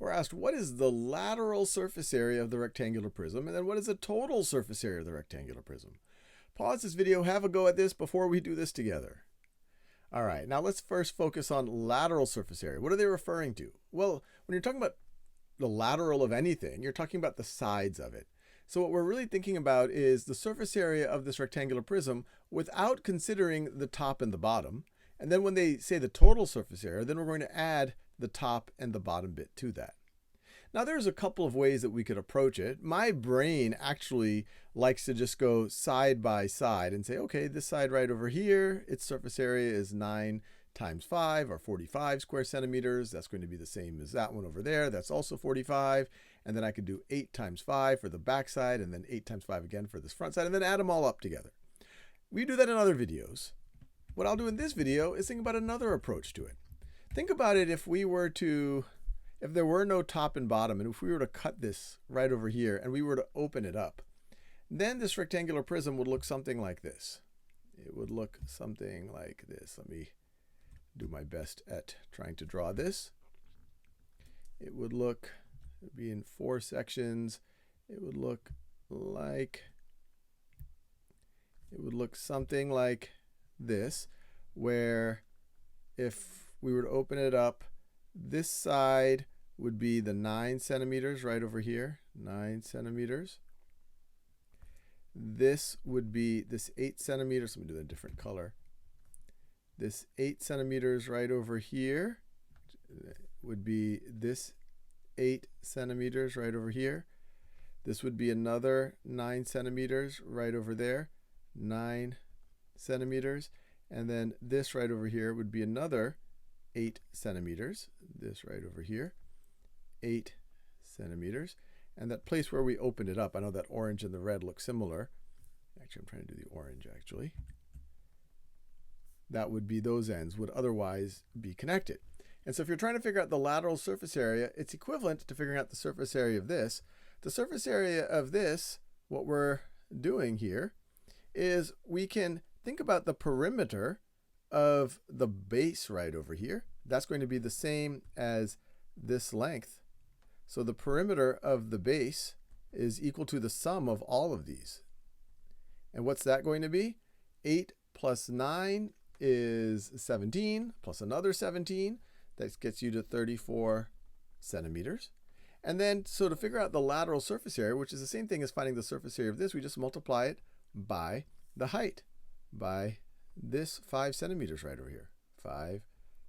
we're asked what is the lateral surface area of the rectangular prism, and then what is the total surface area of the rectangular prism. Pause this video, have a go at this before we do this together. All right, now let's first focus on lateral surface area. What are they referring to? Well, when you're talking about the lateral of anything, you're talking about the sides of it. So what we're really thinking about is the surface area of this rectangular prism without considering the top and the bottom. And then when they say the total surface area, then we're going to add the top and the bottom bit to that. Now there's a couple of ways that we could approach it. My brain actually likes to just go side by side and say, okay, this side right over here, its surface area is 9 times 5 or 45 square centimeters. That's going to be the same as that one over there. That's also 45. And then I could do 8 times 5 for the back side and then 8 times 5 again for this front side and then add them all up together. We do that in other videos. What I'll do in this video is think about another approach to it. Think about it if there were no top and bottom, and if we were to cut this right over here and we were to open it up, then this rectangular prism would look something like this. It would look something like this. Let me do my best at trying to draw this. It would be in 4 sections. It would look something like this, where if we were to open it up, this side would be the 9 centimeters right over here, 9 centimeters. This would be this 8 centimeters. Let me do a different color. This 8 centimeters right over here would be this 8 centimeters right over here. This would be another 9 centimeters right over there, 9 centimeters. And then this right over here would be another 8 centimeters. This right over here, 8 centimeters. And that place where we opened it up, I know that orange and the red look similar. Actually, I'm trying to do the orange actually. That would be, those ends would otherwise be connected. And so if you're trying to figure out the lateral surface area, it's equivalent to figuring out the surface area of this. The surface area of this, what we're doing here, is we can think about the perimeter of the base right over here. That's going to be the same as this length. So the perimeter of the base is equal to the sum of all of these. And what's that going to be? 8 plus 9 is 17, plus another 17. That gets you to 34 centimeters. And then, so to figure out the lateral surface area, which is the same thing as finding the surface area of this, we just multiply it by the height, by this 5 centimeters right over here, 5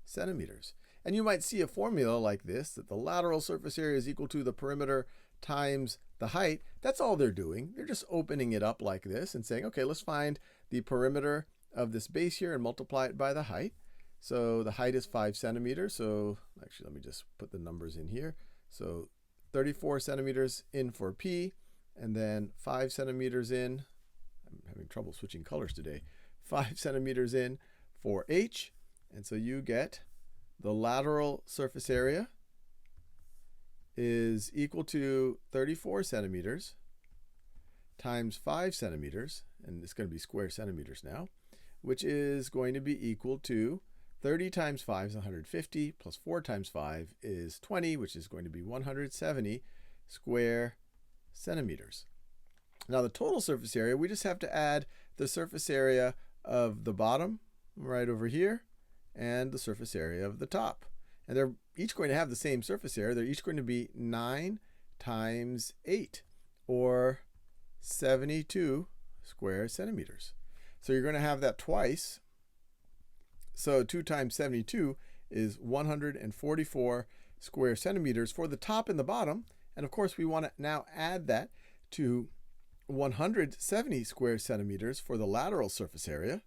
centimeters. And you might see a formula like this, that the lateral surface area is equal to the perimeter times the height. That's all they're doing. They're just opening it up like this and saying, okay, let's find the perimeter of this base here and multiply it by the height. So the height is 5 centimeters. So actually, let me just put the numbers in here. So 34 centimeters in for P, and then 5 centimeters in. I'm having trouble switching colors today. 5 centimeters in for H. And so you get the lateral surface area is equal to 34 centimeters times 5 centimeters, and it's going to be square centimeters now, which is going to be equal to 30 times 5 is 150, plus 4 times 5 is 20, which is going to be 170 square centimeters. Now the total surface area, we just have to add the surface area of the bottom right over here and the surface area of the top. And they're each going to have the same surface area. They're each going to be 9 times 8, or 72 square centimeters. So you're going to have that twice. So 2 times 72 is 144 square centimeters for the top and the bottom. And of course, we want to now add that to 170 square centimeters for the lateral surface area.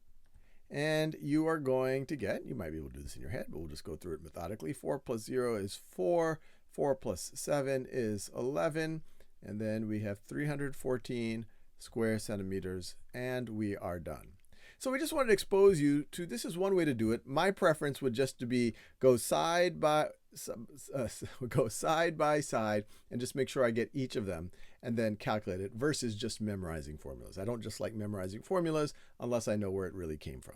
And you are going to get, you might be able to do this in your head, but we'll just go through it methodically. 4 plus 0 is 4. 4 plus 7 is 11. And then we have 314 square centimeters, and we are done. So we just wanted to expose you to, this is one way to do it. My preference would just to be go side by side and just make sure I get each of them and then calculate it, versus just memorizing formulas. I don't just like memorizing formulas unless I know where it really came from.